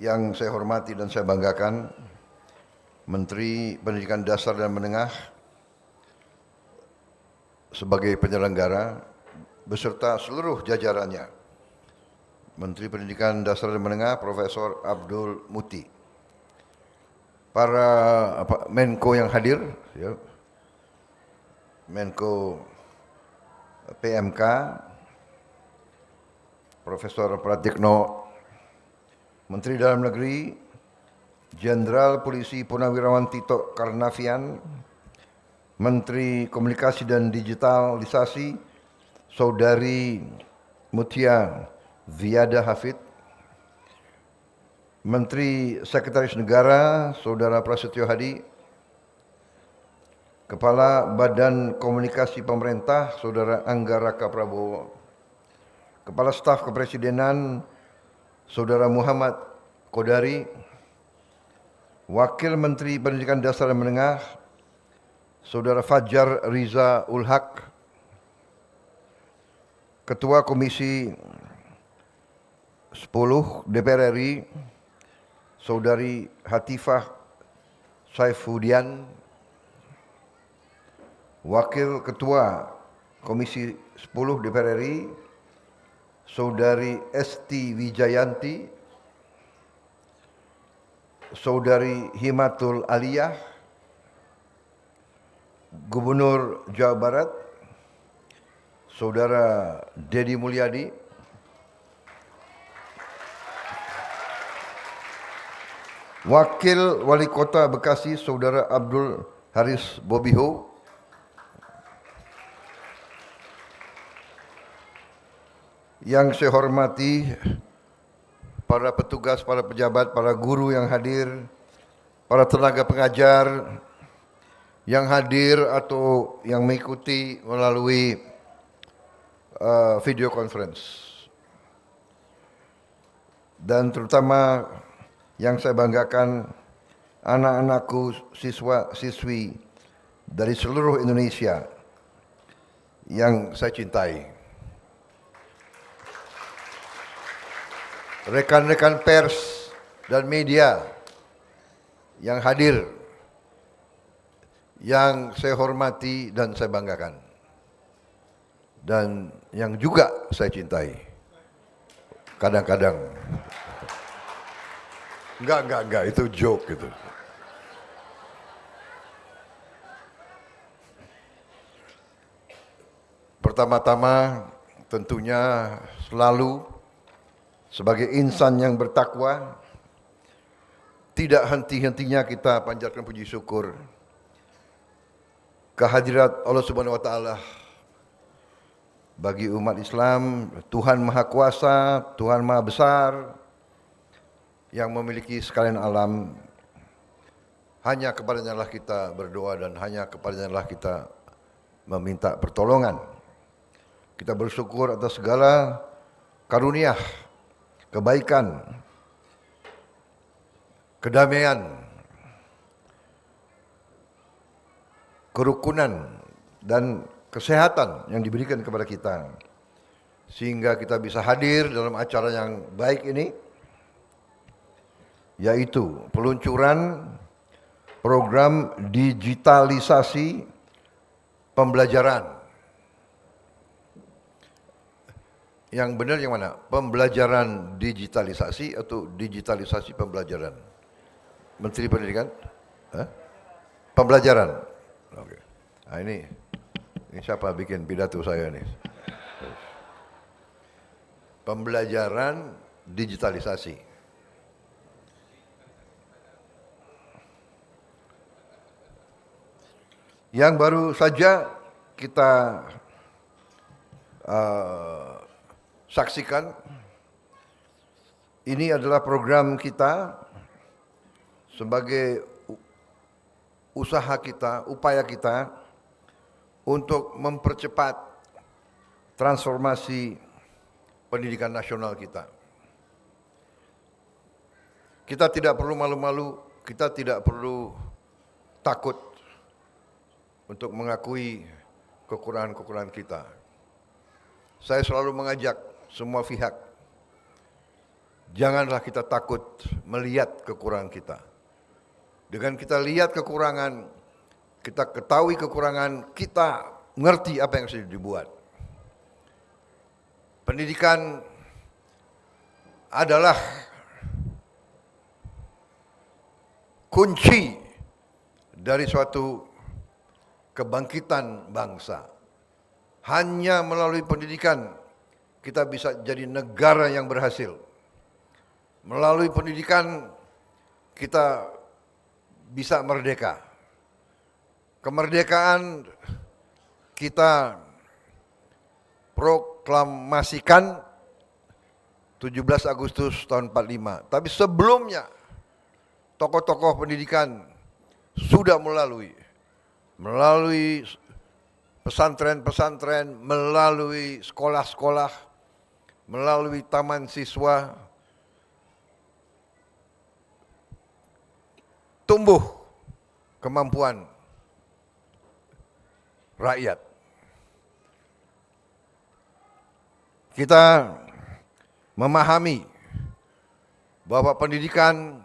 Yang saya hormati dan saya banggakan, Menteri Pendidikan Dasar dan Menengah sebagai penyelenggara beserta seluruh jajarannya. Menteri Pendidikan Dasar dan Menengah Profesor Abdul Muti. Para Menko yang hadir, ya, Menko PMK, Profesor Pratikno, Menteri Dalam Negeri, Jenderal Polisi Purnawirawan Tito Karnavian, Menteri Komunikasi dan Digitalisasi, Saudari Mutia Viada Hafid, Menteri Sekretaris Negara, Saudara Prasetyo Hadi, Kepala Badan Komunikasi Pemerintah, Saudara Angga Raka Prabowo, Kepala Staf Kepresidenan, Saudara Muhammad Kodari, Wakil Menteri Pendidikan Dasar dan Menengah, Saudara Fajar Riza Ulhaq, Ketua Komisi 10 DPR RI, Saudari Hatifah Saifudian, Wakil Ketua Komisi 10 DPR RI, Saudari Esti Wijayanti, Saudari Himatul Aliyah, Gubernur Jawa Barat, Saudara Dedi Mulyadi, Wakil Wali Kota Bekasi, Saudara Abdul Haris Bobiho, yang saya hormati para petugas, para pejabat, para guru yang hadir, para tenaga pengajar yang hadir atau yang mengikuti melalui video conference. Dan terutama yang saya banggakan, anak-anakku, siswa-siswi dari seluruh Indonesia yang saya cintai. Rekan-rekan pers dan media yang hadir, yang saya hormati dan saya banggakan, dan yang juga saya cintai. Kadang-kadang enggak, itu joke gitu. Pertama-tama tentunya selalu sebagai insan yang bertakwa, tidak henti-hentinya kita panjatkan puji syukur kehadirat Allah Subhanahu wa taala bagi umat Islam, Tuhan Maha Kuasa, Tuhan Maha Besar yang memiliki sekalian alam. Hanya kepadanya lah kita berdoa dan hanya kepadanya lah kita meminta pertolongan. Kita bersyukur atas segala karunia, kebaikan, kedamaian, kerukunan, dan kesehatan yang diberikan kepada kita, sehingga kita bisa hadir dalam acara yang baik ini, yaitu peluncuran program digitalisasi pembelajaran. Yang benar yang mana? Pembelajaran digitalisasi atau digitalisasi pembelajaran? Menteri Pendidikan? Pembelajaran. Oke. Nah ini siapa bikin pidato saya nih? Pembelajaran digitalisasi. Yang baru saja kita saksikan, ini adalah program kita sebagai usaha kita, upaya kita untuk mempercepat transformasi pendidikan nasional kita. Kita tidak perlu malu-malu, kita tidak perlu takut untuk mengakui kekurangan-kekurangan kita. Saya selalu mengajak semua pihak Janganlah kita takut melihat kekurangan kita. Dengan kita lihat kekurangan, kita ketahui kekurangan, kita ngerti apa yang sudah dibuat. Pendidikan adalah kunci dari suatu kebangkitan bangsa. Hanya melalui pendidikan kita bisa jadi negara yang berhasil. Melalui pendidikan kita bisa merdeka. Kemerdekaan kita proklamasikan 17 Agustus tahun 45. Tapi sebelumnya tokoh-tokoh pendidikan sudah melalui pesantren-pesantren, melalui sekolah-sekolah, melalui taman siswa, tumbuh kemampuan rakyat. Kita memahami bahwa pendidikan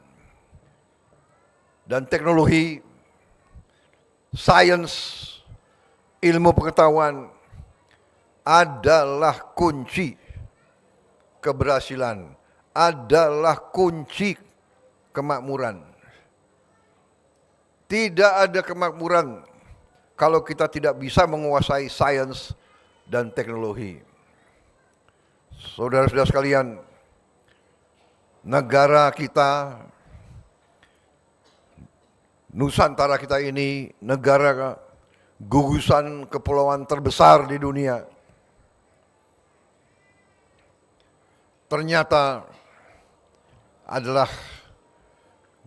dan teknologi, sains, ilmu pengetahuan adalah kunci keberhasilan, adalah kunci kemakmuran. Tidak ada kemakmuran kalau kita tidak bisa menguasai sains dan teknologi. Saudara-saudara sekalian, negara kita, Nusantara kita ini, negara gugusan kepulauan terbesar di dunia, ternyata adalah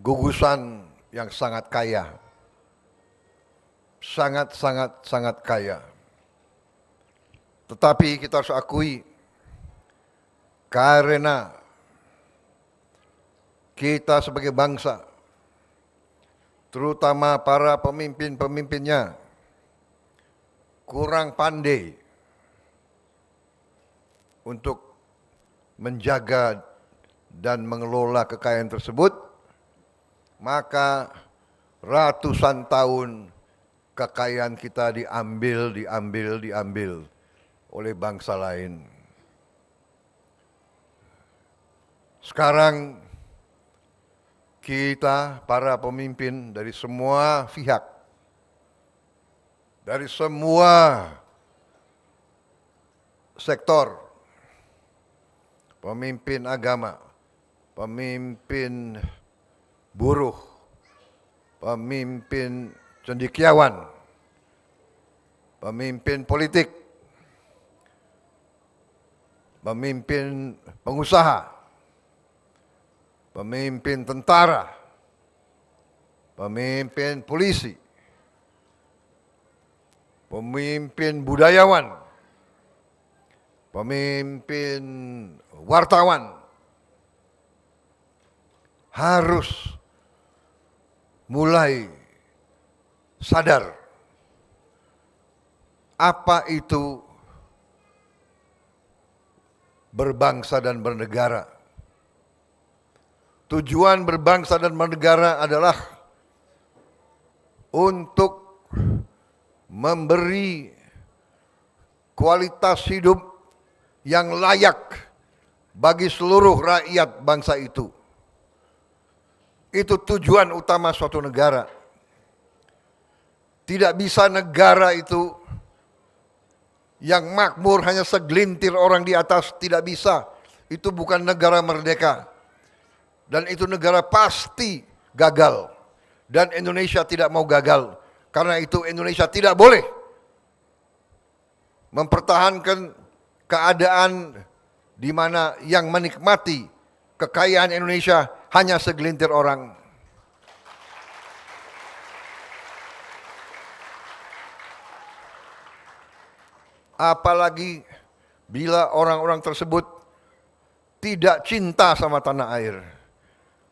gugusan yang sangat kaya. Sangat kaya. Tetapi kita harus akui, karena kita sebagai bangsa, terutama para pemimpin-pemimpinnya, kurang pandai untuk menjaga dan mengelola kekayaan tersebut, maka ratusan tahun kekayaan kita diambil oleh bangsa lain. Sekarang kita para pemimpin dari semua pihak, dari semua sektor, pemimpin agama, pemimpin buruh, pemimpin cendekiawan, pemimpin politik, pemimpin pengusaha, pemimpin tentara, pemimpin polisi, pemimpin budayawan, pemimpin wartawan harus mulai sadar apa itu berbangsa dan bernegara. Tujuan berbangsa dan bernegara adalah untuk memberi kualitas hidup yang layak bagi seluruh rakyat bangsa itu. Itu tujuan utama suatu negara. Tidak bisa negara itu yang makmur hanya segelintir orang di atas, tidak bisa. Itu bukan negara merdeka. Dan itu negara pasti gagal. Dan Indonesia tidak mau gagal. Karena itu Indonesia tidak boleh mempertahankan keadaan di mana yang menikmati kekayaan Indonesia hanya segelintir orang. Apalagi bila orang-orang tersebut tidak cinta sama tanah air.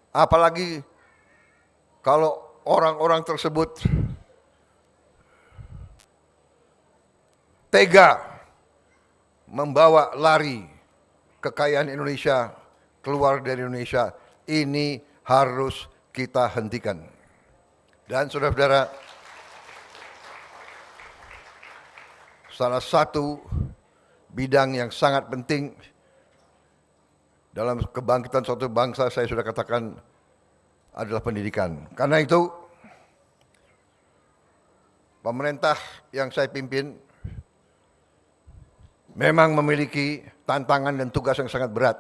Apalagi kalau orang-orang tersebut tega membawa lari kekayaan Indonesia keluar dari Indonesia. Ini harus kita hentikan. Dan saudara-saudara, salah satu bidang yang sangat penting dalam kebangkitan suatu bangsa, saya sudah katakan, adalah pendidikan. Karena itu, pemerintah yang saya pimpin memang memiliki tantangan dan tugas yang sangat berat.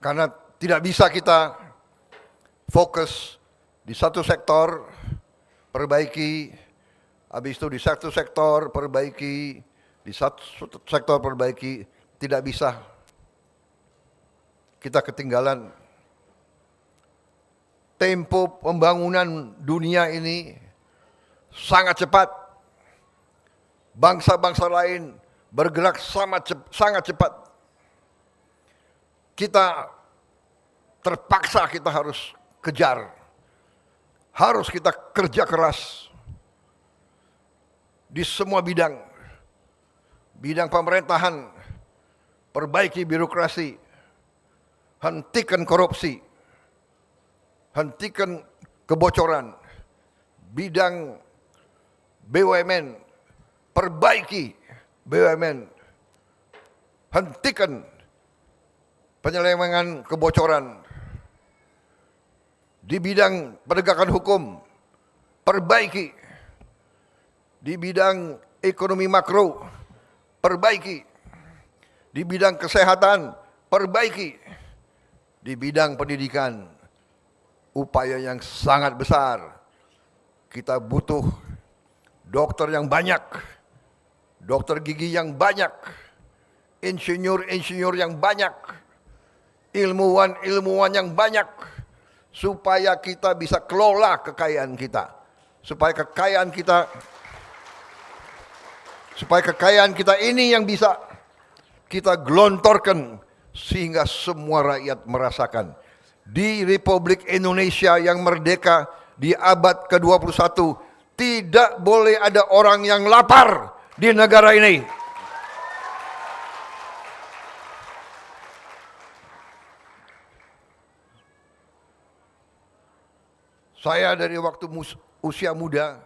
Karena tidak bisa kita fokus di satu sektor, perbaiki, habis itu di satu sektor, perbaiki, di satu sektor, perbaiki. Tidak bisa. Kita ketinggalan. Tempo pembangunan dunia ini sangat cepat. Bangsa-bangsa lain bergerak sangat cepat. Kita terpaksa kita harus kejar. Harus kita kerja keras di semua bidang. Bidang pemerintahan, perbaiki birokrasi, hentikan korupsi, hentikan kebocoran. Bidang BUMN, perbaiki BUMN, hentikan penyelewengan kebocoran. Di bidang penegakan hukum, perbaiki. Di bidang ekonomi makro, perbaiki. Di bidang kesehatan, perbaiki. Di bidang pendidikan, upaya yang sangat besar. Kita butuh dokter yang banyak, dokter gigi yang banyak, insinyur-insinyur yang banyak, ilmuwan-ilmuwan yang banyak, supaya kita bisa kelola kekayaan kita, supaya kekayaan kita ini yang bisa kita gelontorkan sehingga semua rakyat merasakan. Di Republik Indonesia yang merdeka di abad ke-21 tidak boleh ada orang yang lapar di negara ini. Saya dari waktu usia muda,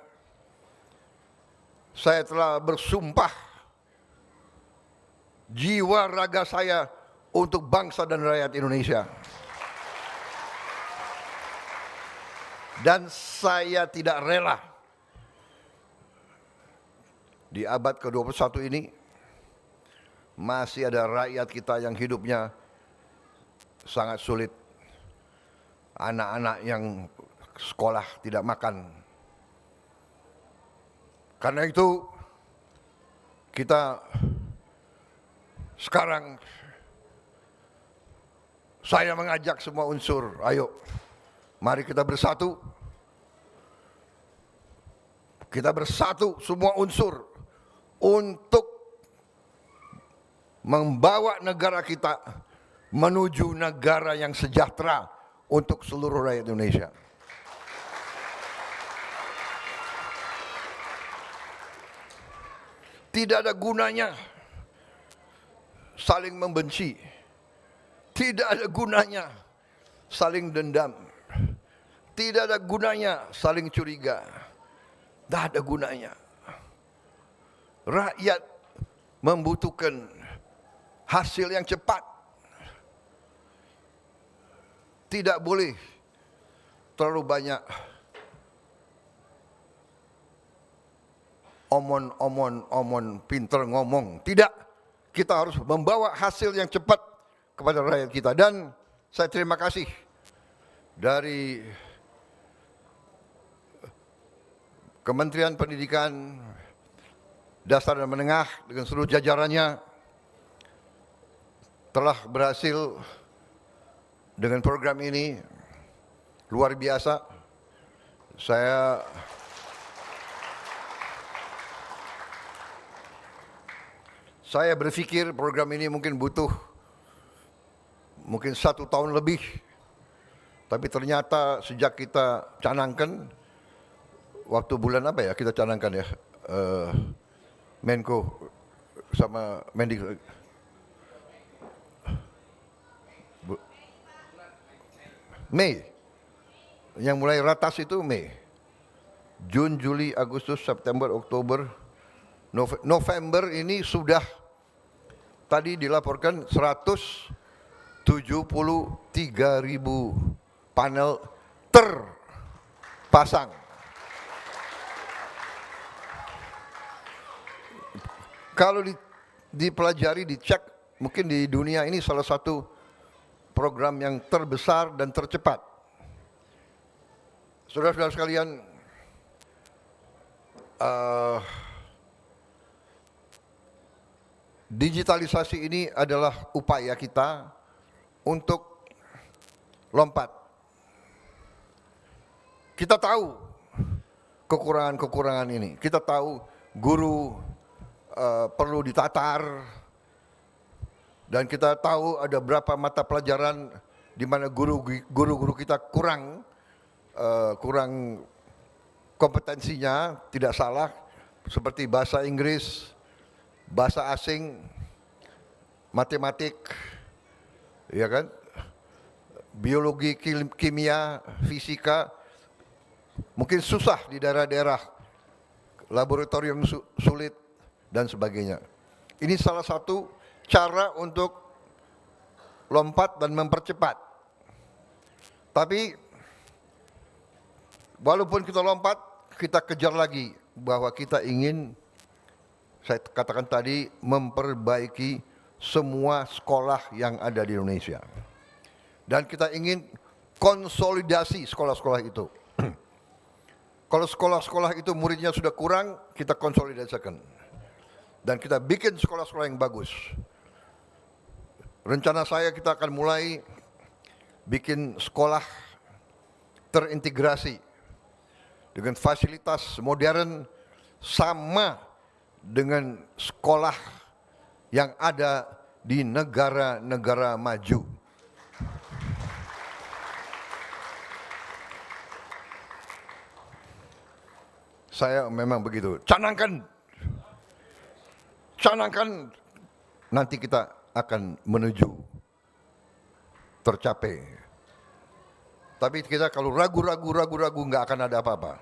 saya telah bersumpah jiwa raga saya untuk bangsa dan rakyat Indonesia. Dan saya tidak rela di abad ke-21 ini masih ada rakyat kita yang hidupnya sangat sulit. Anak-anak yang sekolah tidak makan. Karena itu kita sekarang, saya mengajak semua unsur, ayo mari kita bersatu. Kita bersatu semua unsur untuk membawa negara kita menuju negara yang sejahtera untuk seluruh rakyat Indonesia. Tidak ada gunanya saling membenci. Tidak ada gunanya saling dendam. Tidak ada gunanya saling curiga. Tidak ada gunanya. Rakyat membutuhkan hasil yang cepat. Tidak boleh terlalu banyak omon, pinter ngomong. Tidak, kita harus membawa hasil yang cepat kepada rakyat kita. Dan saya terima kasih dari Kementerian Pendidikan Dasar dan Menengah dengan seluruh jajarannya telah berhasil dengan program ini luar biasa. Saya berpikir program ini mungkin butuh 1 tahun lebih. Tapi ternyata sejak kita canangkan, waktu bulan apa ya kita canangkan ya, Menko sama Mendik, Mei. Yang mulai ratas itu Mei. Juni, Juli, Agustus, September, Oktober, November ini sudah tadi dilaporkan 173.000 panel terpasang. Kalau dipelajari, dicek, mungkin di dunia ini salah satu program yang terbesar dan tercepat. Saudara-saudara sekalian, digitalisasi ini adalah upaya kita untuk lompat. Kita tahu kekurangan-kekurangan ini. Kita tahu guru perlu ditatar, dan kita tahu ada berapa mata pelajaran di mana guru-guru kita kurang kompetensinya, tidak salah, seperti bahasa Inggris, bahasa asing, matematik, ya kan, biologi, kimia, fisika, mungkin susah di daerah-daerah, laboratorium sulit dan sebagainya. Ini salah satu cara untuk lompat dan mempercepat. Tapi walaupun kita lompat, kita kejar lagi bahwa kita ingin, saya katakan tadi, memperbaiki semua sekolah yang ada di Indonesia. Dan kita ingin konsolidasi sekolah-sekolah itu. Kalau sekolah-sekolah itu muridnya sudah kurang, kita konsolidasikan. Dan kita bikin sekolah-sekolah yang bagus. Rencana saya, kita akan mulai bikin sekolah terintegrasi dengan fasilitas modern sama dengan sekolah yang ada di negara-negara maju. Saya memang begitu. Canangkan, nanti kita akan menuju tercapai. Tapi kita kalau ragu-ragu nggak akan ada apa-apa.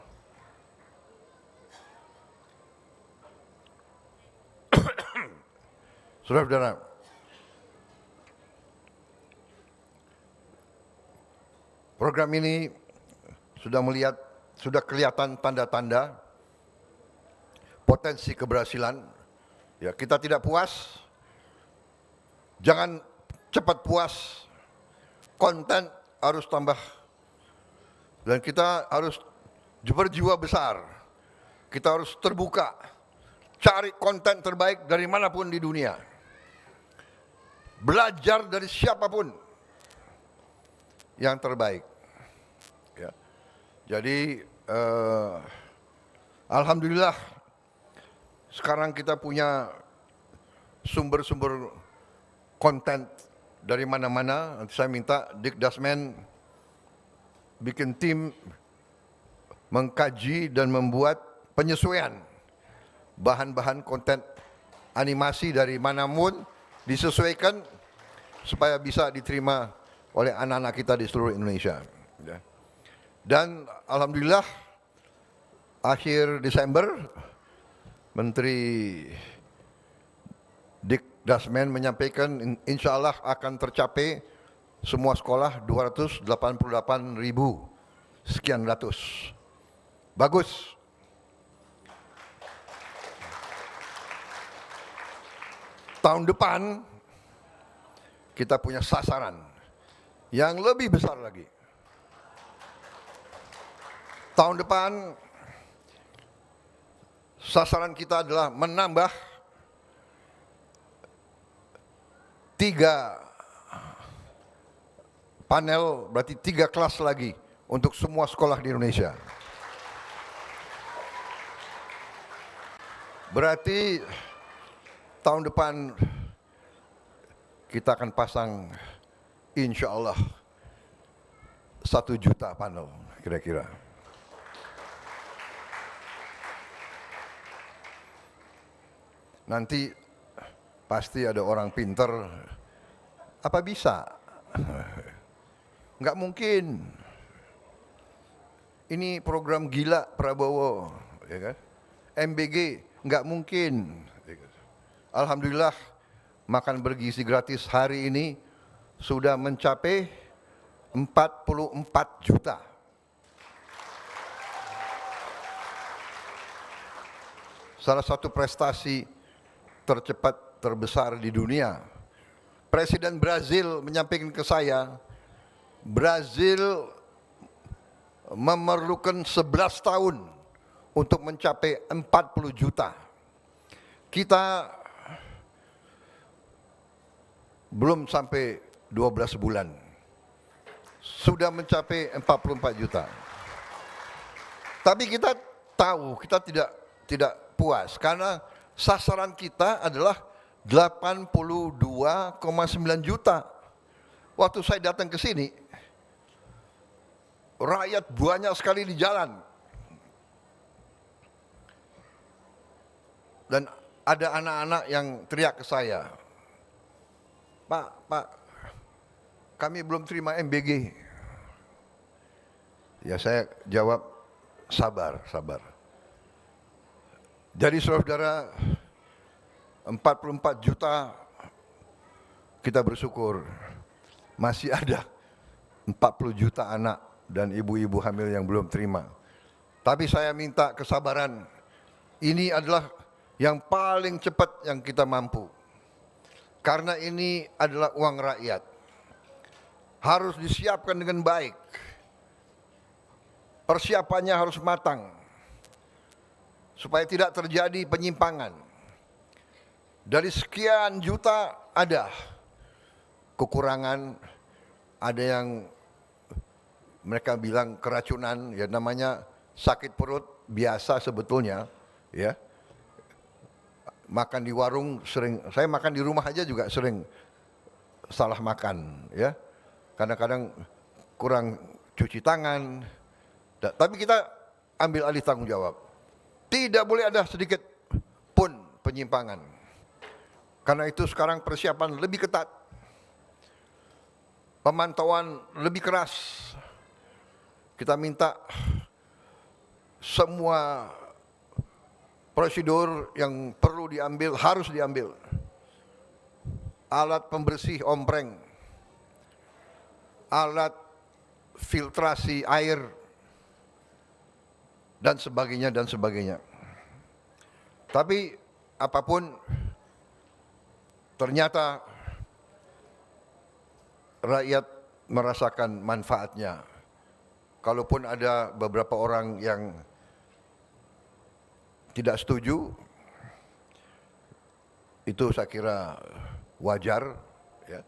Saudara-saudara, program ini sudah kelihatan tanda-tanda potensi keberhasilan. Ya, kita tidak puas, jangan cepat puas, konten harus tambah, dan kita harus berjiwa besar, kita harus terbuka, cari konten terbaik dari manapun di dunia, belajar dari siapapun yang terbaik. Ya. Jadi alhamdulillah sekarang kita punya sumber-sumber konten dari mana-mana. Nanti saya minta Dikdasmen bikin tim mengkaji dan membuat penyesuaian bahan-bahan konten animasi dari manapun, disesuaikan supaya bisa diterima oleh anak-anak kita di seluruh Indonesia. Dan alhamdulillah akhir Desember Menteri Dikdasmen menyampaikan insya Allah akan tercapai semua sekolah 288.000 sekian ratus. Bagus. Tahun depan kita punya sasaran yang lebih besar lagi. Tahun depan sasaran kita adalah menambah 3 panel, berarti 3 kelas lagi untuk semua sekolah di Indonesia. Berarti tahun depan kita akan pasang insya Allah 1 juta panel kira-kira. Nanti pasti ada orang pinter, apa bisa? Nggak mungkin. Ini program gila Prabowo, ya kan? MBG nggak mungkin. Alhamdulillah makan bergizi gratis hari ini sudah mencapai 44 juta. Salah satu prestasi tercepat terbesar di dunia. Presiden Brazil menyampaikan ke saya, Brazil memerlukan 11 tahun untuk mencapai 40 juta. Kita belum sampai 12 bulan, sudah mencapai 44 juta. Tapi kita tahu, kita tidak puas, karena sasaran kita adalah 82,9 juta. Waktu saya datang ke sini, rakyat banyak sekali di jalan. Dan ada anak-anak yang teriak ke saya, Pak, kami belum terima MBG. Ya saya jawab, sabar. Jadi saudara, 44 juta kita bersyukur masih ada 40 juta anak dan ibu-ibu hamil yang belum terima. Tapi saya minta kesabaran. Ini adalah yang paling cepat yang kita mampu. Karena ini adalah uang rakyat. Harus disiapkan dengan baik. Persiapannya harus matang. Supaya tidak terjadi penyimpangan. Dari sekian juta ada kekurangan, ada yang mereka bilang keracunan, ya namanya sakit perut biasa sebetulnya, ya. Makan di warung sering, saya makan di rumah aja juga sering salah makan, ya. Kadang-kadang kurang cuci tangan. Tapi kita ambil alih tanggung jawab. Tidak boleh ada sedikit pun penyimpangan. Karena itu sekarang persiapan lebih ketat. Pemantauan lebih keras. Kita minta semua prosedur yang perlu diambil harus diambil. Alat pembersih ompreng, alat filtrasi air, dan sebagainya. Tapi apapun, ternyata rakyat merasakan manfaatnya. Kalaupun ada beberapa orang yang tidak setuju, itu saya kira wajar, ya.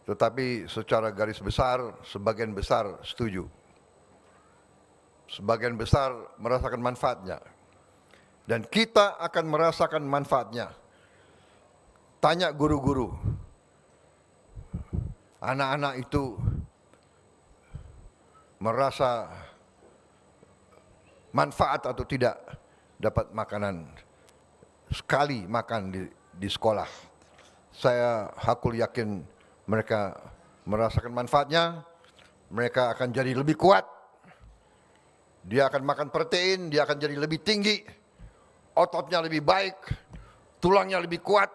Tetapi secara garis besar, sebagian besar setuju. Sebagian besar merasakan manfaatnya. Dan kita akan merasakan manfaatnya. Tanya guru-guru. Anak-anak itu merasa manfaat atau tidak dapat makanan, sekali makan di sekolah. Saya hakul yakin mereka merasakan manfaatnya, mereka akan jadi lebih kuat, dia akan makan protein, dia akan jadi lebih tinggi, ototnya lebih baik, tulangnya lebih kuat,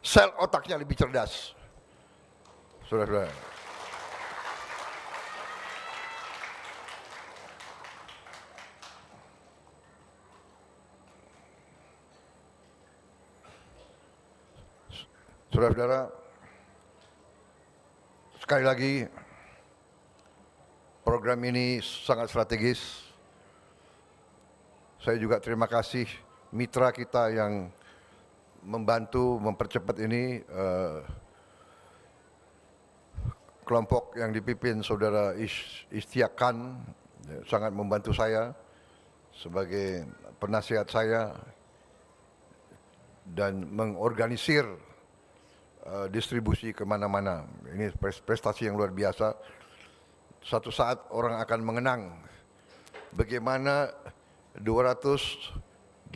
sel otaknya lebih cerdas. Saudara-saudara, saudara-saudara, sekali lagi program ini sangat strategis. Saya juga terima kasih mitra kita yang membantu mempercepat ini, kelompok yang dipimpin saudara Istiak Khan sangat membantu saya sebagai penasihat saya dan mengorganisir distribusi kemana-mana. Ini prestasi yang luar biasa. Suatu saat orang akan mengenang bagaimana 288.000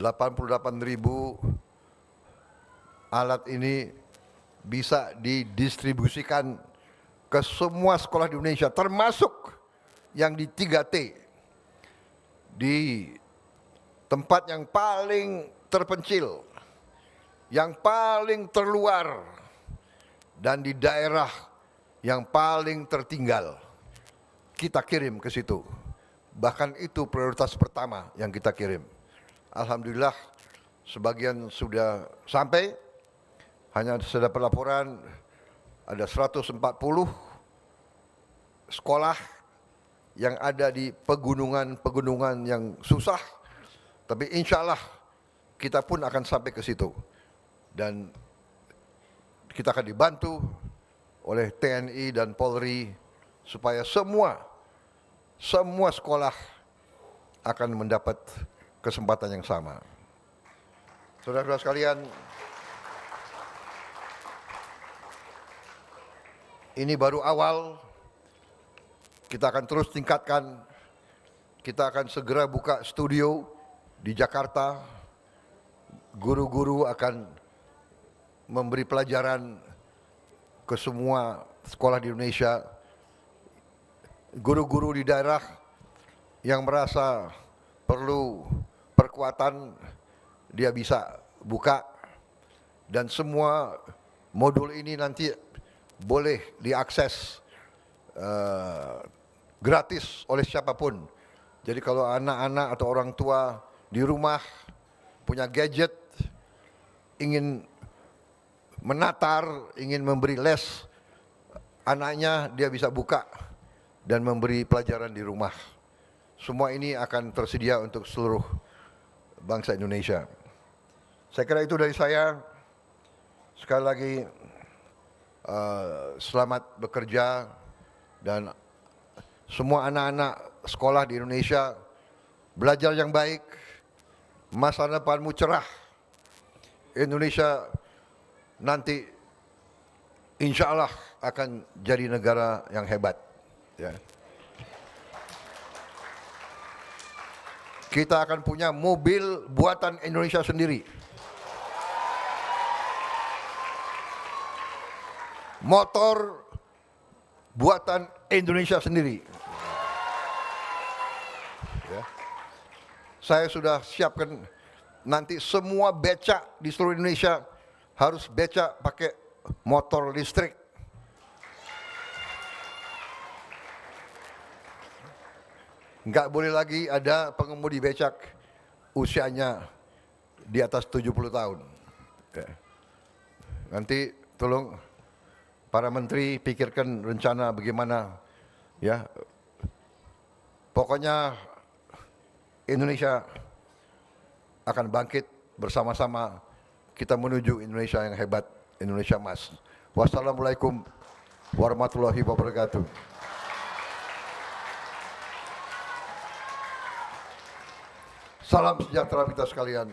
alat ini bisa didistribusikan ke semua sekolah di Indonesia, termasuk yang di 3T, di tempat yang paling terpencil, yang paling terluar, dan di daerah yang paling tertinggal. Kita kirim ke situ. Bahkan itu prioritas pertama yang kita kirim. Alhamdulillah sebagian sudah sampai. Hanya saya dapat laporan ada 140 sekolah yang ada di pegunungan-pegunungan yang susah. Tapi insya Allah kita pun akan sampai ke situ. Dan kita akan dibantu oleh TNI dan Polri supaya semua sekolah akan mendapat kesempatan yang sama. Saudara-saudara sekalian, ini baru awal, kita akan terus tingkatkan, kita akan segera buka studio di Jakarta, guru-guru akan memberi pelajaran ke semua sekolah di Indonesia, guru-guru di daerah yang merasa perlu perkuatan, dia bisa buka, dan semua modul ini nanti boleh diakses gratis oleh siapapun. Jadi kalau anak-anak atau orang tua di rumah punya gadget, ingin menatar, ingin memberi les anaknya, dia bisa buka dan memberi pelajaran di rumah. Semua ini akan tersedia untuk seluruh bangsa Indonesia. Saya kira itu dari saya. Sekali lagi selamat bekerja, dan semua anak-anak sekolah di Indonesia belajar yang baik, masa depanmu cerah. Indonesia nanti insya Allah akan jadi negara yang hebat. Ya. Kita akan punya mobil buatan Indonesia sendiri. Motor buatan Indonesia sendiri. Ya. Saya sudah siapkan nanti semua becak di seluruh Indonesia harus becak pakai motor listrik. Enggak boleh lagi ada pengemudi becak usianya di atas 70 tahun. Ya. Nanti tolong para menteri pikirkan rencana bagaimana, ya. Pokoknya Indonesia akan bangkit bersama-sama, kita menuju Indonesia yang hebat, Indonesia emas. Wassalamualaikum warahmatullahi wabarakatuh. Salam sejahtera kita sekalian.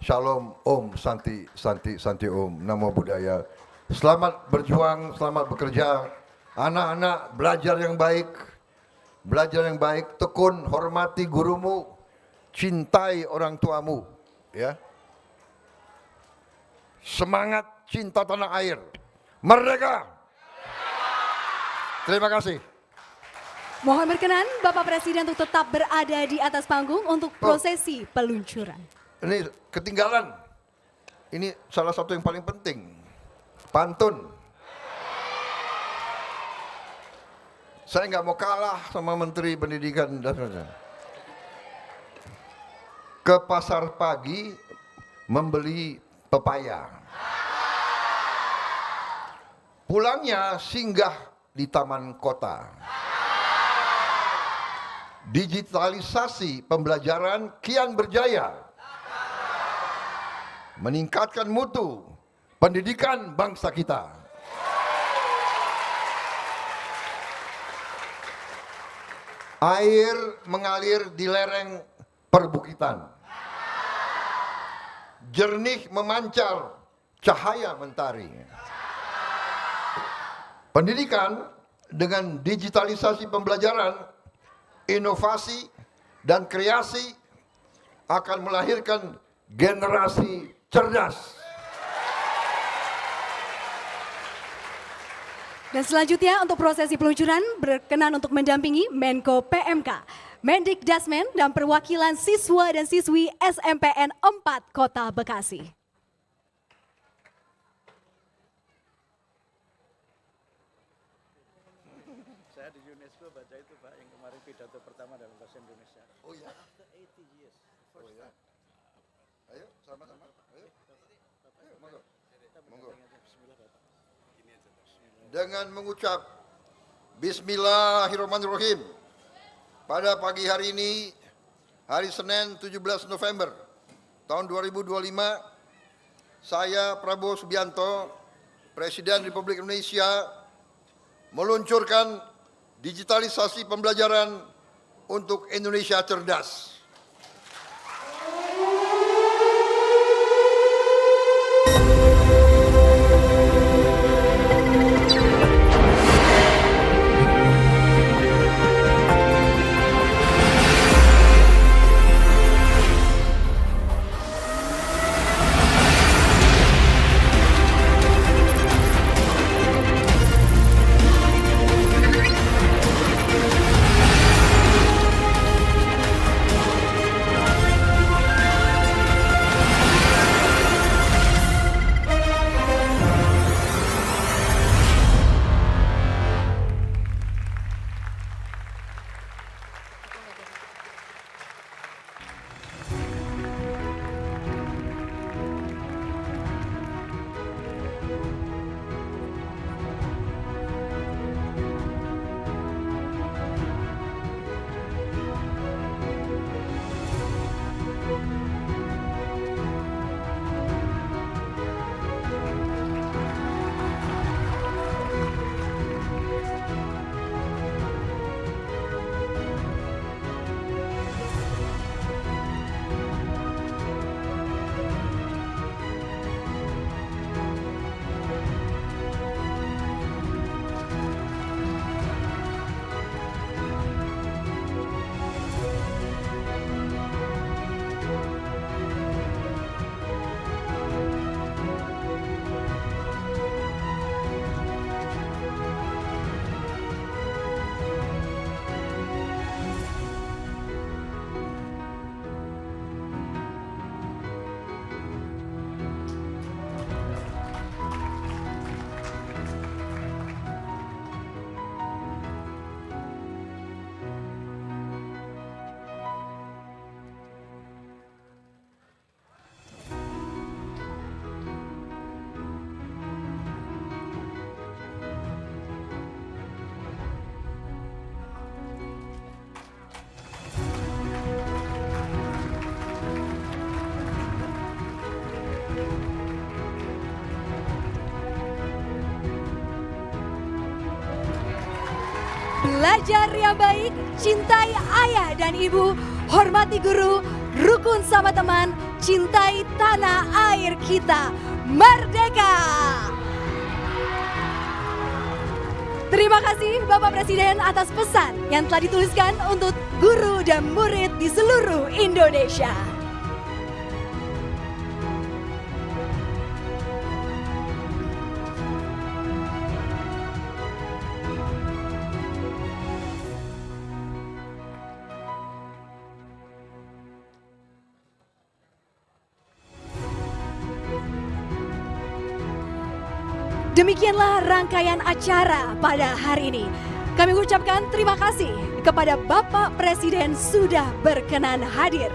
Shalom, Om, Santi, Santi, Santi Om, Namo Buddhaya. Selamat berjuang, selamat bekerja. Anak-anak belajar yang baik, tekun, hormati gurumu, cintai orang tuamu, ya. Semangat cinta tanah air. Merdeka. Terima kasih. Mohon berkenan Bapak Presiden untuk tetap berada di atas panggung untuk prosesi peluncuran. Ini ketinggalan. Ini salah satu yang paling penting. Pantun. Saya nggak mau kalah sama Menteri Pendidikan dan sebagainya. Ke pasar pagi membeli pepaya. Pulangnya singgah di taman kota. Digitalisasi pembelajaran kian berjaya. Meningkatkan mutu pendidikan bangsa kita. Air mengalir di lereng perbukitan. Jernih memancar cahaya mentari. Pendidikan dengan digitalisasi pembelajaran, inovasi dan kreasi akan melahirkan generasi cerdas. Dan selanjutnya untuk prosesi peluncuran berkenan untuk mendampingi Menko PMK, Mendikdasmen dan perwakilan siswa dan siswi SMPN 4 Kota Bekasi. Saya di UNESCO baca itu Pak, yang kemarin pidato pertama dalam bahasa Indonesia. Oh ya. After 80 years. Oh ya. Ayo sama-sama. Ayo. Ayo, monggo. Monggo. Bismillah Bapak. Dengan mengucap Bismillahirrahmanirrahim. Pada pagi hari ini, hari Senin 17 November tahun 2025, saya Prabowo Subianto, Presiden Republik Indonesia, meluncurkan digitalisasi pembelajaran untuk Indonesia cerdas. Belajar yang baik, cintai ayah dan ibu, hormati guru, rukun sama teman, cintai tanah air kita, merdeka! Terima kasih Bapak Presiden atas pesan yang telah dituliskan untuk guru dan murid di seluruh Indonesia. Demikianlah rangkaian acara pada hari ini. Kami ucapkan terima kasih kepada Bapak Presiden sudah berkenan hadir.